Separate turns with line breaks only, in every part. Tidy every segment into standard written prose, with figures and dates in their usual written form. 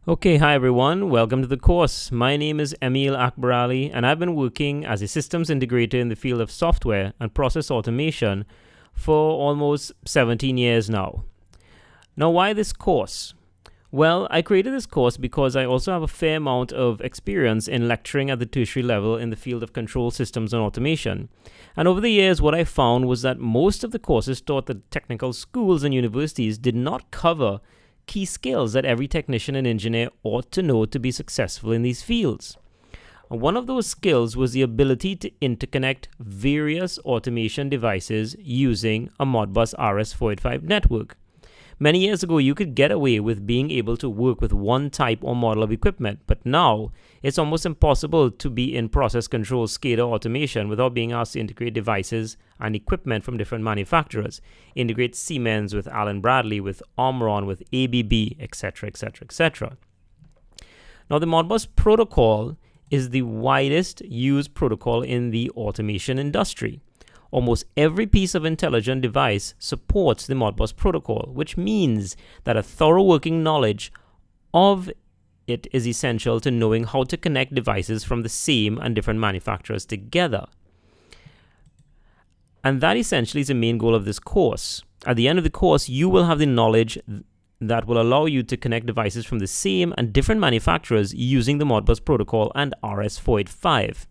Okay, hi everyone. Welcome to the course. My name is Emil Akbarali, and I've been working as a systems integrator in the field of software and process automation for almost 17 years now. Now, why this course? Well, I created this course because I also have a fair amount of experience in lecturing at the tertiary level in the field of control systems and automation. And over the years, what I found was that most of the courses taught at technical schools and universities did not cover key skills that every technician and engineer ought to know to be successful in these fields. And one of those skills was the ability to interconnect various automation devices using a Modbus RS485 network. Many years ago, you could get away with being able to work with one type or model of equipment, but now it's almost impossible to be in process control SCADA automation without being asked to integrate devices and equipment from different manufacturers. Integrate Siemens with Allen Bradley, with Omron, with ABB, etc., etc., etc. Now, the Modbus protocol is the widest used protocol in the automation industry. Almost every piece of intelligent device supports the Modbus protocol, which means that a thorough working knowledge of it is essential to knowing how to connect devices from the same and different manufacturers together. And that essentially is the main goal of this course. At the end of the course, you will have the knowledge that will allow you to connect devices from the same and different manufacturers using the Modbus protocol and RS485.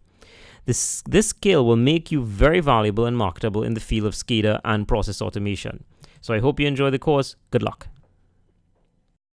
This skill will make you very valuable and marketable in the field of SCADA and process automation. So I hope you enjoy the course. Good luck.